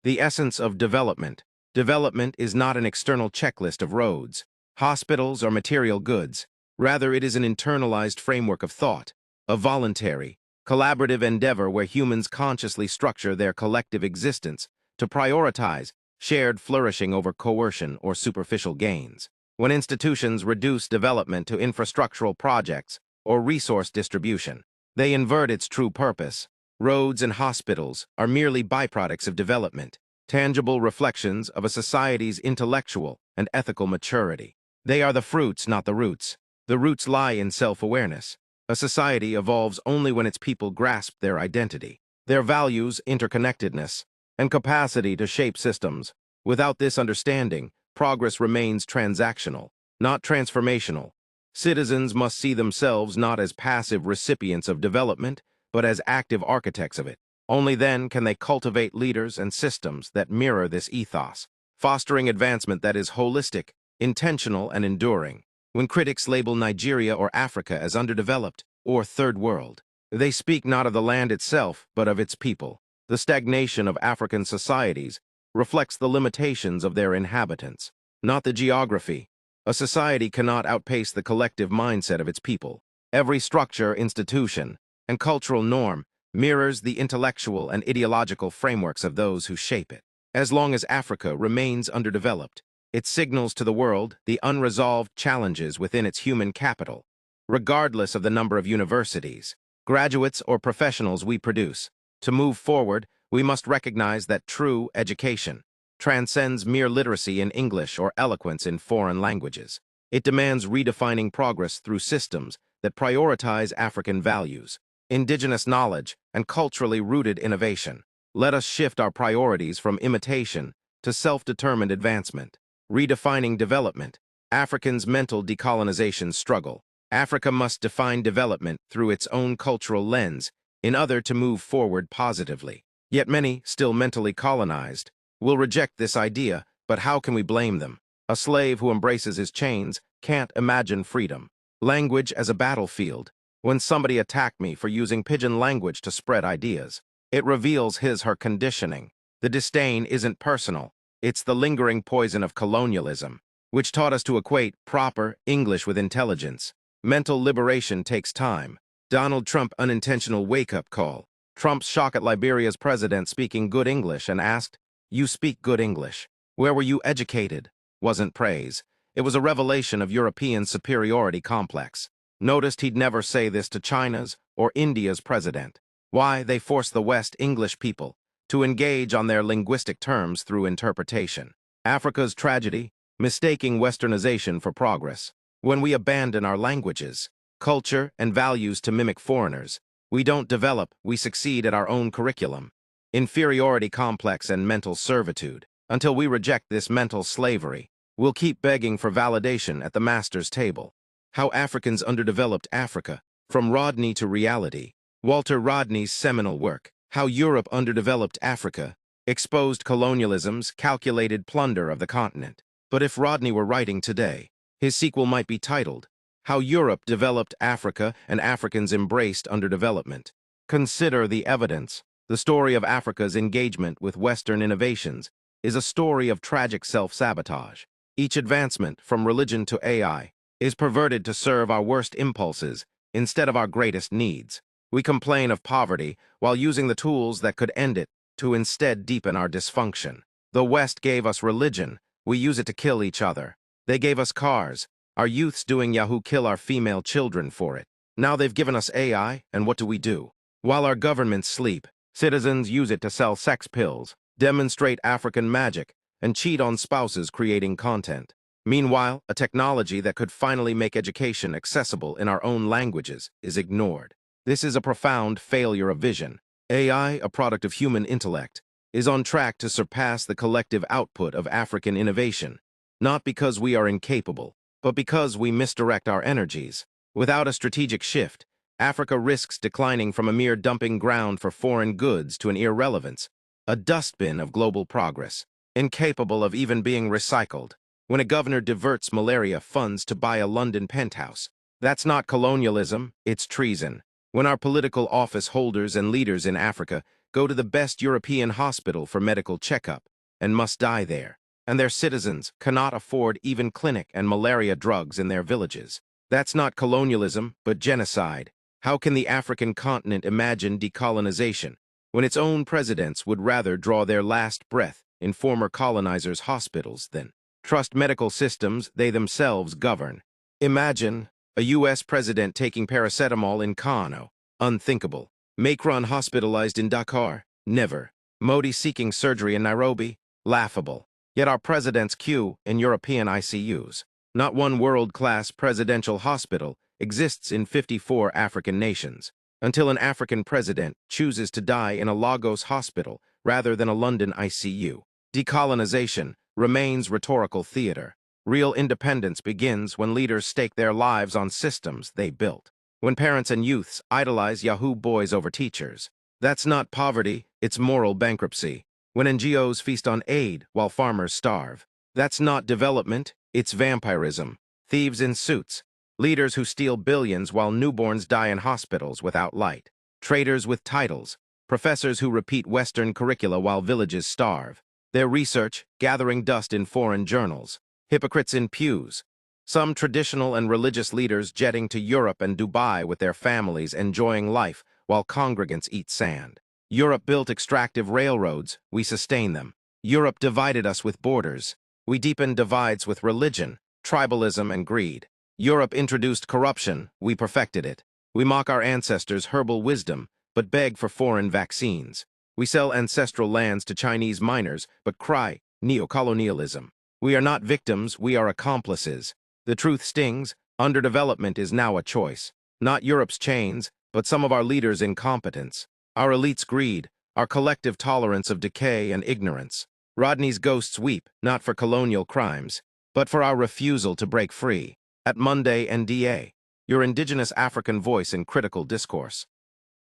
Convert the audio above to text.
The essence of development. Development is not an external checklist of roads, hospitals, or material goods. Rather, it is an internalized framework of thought, a voluntary, collaborative endeavor where humans consciously structure their collective existence to prioritize shared flourishing over coercion or superficial gains. When institutions reduce development to infrastructural projects or resource distribution, they invert its true purpose. Roads and hospitals are merely byproducts of development, tangible reflections of a society's intellectual and ethical maturity. They are the fruits, not the roots. The roots lie in self-awareness. A society evolves only when its people grasp their identity, their values, interconnectedness, and capacity to shape systems. Without this understanding, progress remains transactional, not transformational. Citizens must see themselves not as passive recipients of development, but as active architects of it. Only then can they cultivate leaders and systems that mirror this ethos, fostering advancement that is holistic, intentional, and enduring. When critics label Nigeria or Africa as underdeveloped or third world, they speak not of the land itself, but of its people. The stagnation of African societies reflects the limitations of their inhabitants, not the geography. A society cannot outpace the collective mindset of its people. Every structure, institution, and cultural norm mirrors the intellectual and ideological frameworks of those who shape it. As long as Africa remains underdeveloped, it signals to the world the unresolved challenges within its human capital, regardless of the number of universities, graduates, or professionals we produce. To move forward, we must recognize that true education transcends mere literacy in English or eloquence in foreign languages. It demands redefining progress through systems that prioritize African values, indigenous knowledge, and culturally rooted innovation. Let us shift our priorities from imitation to self-determined advancement. Redefining development. Africans' mental decolonization struggle. Africa must define development through its own cultural lens in order to move forward positively. Yet many, still mentally colonized, will reject this idea, but how can we blame them? A slave who embraces his chains can't imagine freedom. Language as a battlefield. When somebody attacked me for using pidgin language to spread ideas, it reveals his/her conditioning. The disdain isn't personal. It's the lingering poison of colonialism, which taught us to equate proper English with intelligence. Mental liberation takes time. Donald Trump unintentional wake-up call. Trump's shock at Liberia's president speaking good English and asked, "You speak good English. Where were you educated?" Wasn't praise. It was a revelation of European superiority complex. Noticed he'd never say this to China's or India's president. Why? They forced the West English people to engage on their linguistic terms through interpretation. Africa's tragedy, mistaking Westernization for progress. When we abandon our languages, culture, and values to mimic foreigners, we don't develop, we succeed at our own curriculum. Inferiority complex and mental servitude. Until we reject this mental slavery, we'll keep begging for validation at the master's table. How Africans Underdeveloped Africa, From Rodney to Reality. Walter Rodney's seminal work, How Europe Underdeveloped Africa, exposed colonialism's calculated plunder of the continent. But if Rodney were writing today, his sequel might be titled, How Europe Developed Africa and Africans Embraced Underdevelopment. Consider the evidence. The story of Africa's engagement with Western innovations is a story of tragic self-sabotage. Each advancement, from religion to AI, is perverted to serve our worst impulses instead of our greatest needs. We complain of poverty while using the tools that could end it to instead deepen our dysfunction. The West gave us religion, we use it to kill each other. They gave us cars, our youths doing Yahoo kill our female children for it. Now they've given us AI, and what do? While our governments sleep, citizens use it to sell sex pills, demonstrate African magic, and cheat on spouses creating content. Meanwhile, a technology that could finally make education accessible in our own languages is ignored. This is a profound failure of vision. AI, a product of human intellect, is on track to surpass the collective output of African innovation, not because we are incapable, but because we misdirect our energies. Without a strategic shift, Africa risks declining from a mere dumping ground for foreign goods to an irrelevance, a dustbin of global progress, incapable of even being recycled. When a governor diverts malaria funds to buy a London penthouse, that's not colonialism, it's treason. When our political office holders and leaders in Africa go to the best European hospital for medical checkup and must die there, and their citizens cannot afford even clinic and malaria drugs in their villages. That's not colonialism, but genocide. How can the African continent imagine decolonization when its own presidents would rather draw their last breath in former colonizers' hospitals than trust medical systems they themselves govern? Imagine a U.S. president taking paracetamol in Kano. Unthinkable. Macron hospitalized in Dakar. Never. Modi seeking surgery in Nairobi. Laughable. Yet our presidents queue in European ICUs. Not one world-class presidential hospital exists in 54 African nations, until an African president chooses to die in a Lagos hospital rather than a London ICU. Decolonization remains rhetorical theater. Real independence begins when leaders stake their lives on systems they built. When parents and youths idolize Yahoo boys over teachers. That's not poverty, it's moral bankruptcy. When NGOs feast on aid while farmers starve. That's not development, it's vampirism. Thieves in suits. Leaders who steal billions while newborns die in hospitals without light. Traders with titles. Professors who repeat Western curricula while villages starve. Their research gathering dust in foreign journals. Hypocrites in pews. Some traditional and religious leaders jetting to Europe and Dubai with their families enjoying life while congregants eat sand. Europe built extractive railroads, we sustain them. Europe divided us with borders. We deepen divides with religion, tribalism, and greed. Europe introduced corruption, we perfected it. We mock our ancestors' herbal wisdom, but beg for foreign vaccines. We sell ancestral lands to Chinese miners, but cry neocolonialism. We are not victims, we are accomplices. The truth stings, underdevelopment is now a choice. Not Europe's chains, but some of our leaders' incompetence. Our elites' greed, our collective tolerance of decay and ignorance. Rodney's ghosts weep, not for colonial crimes, but for our refusal to break free. At Monday NDA, your indigenous African voice in critical discourse.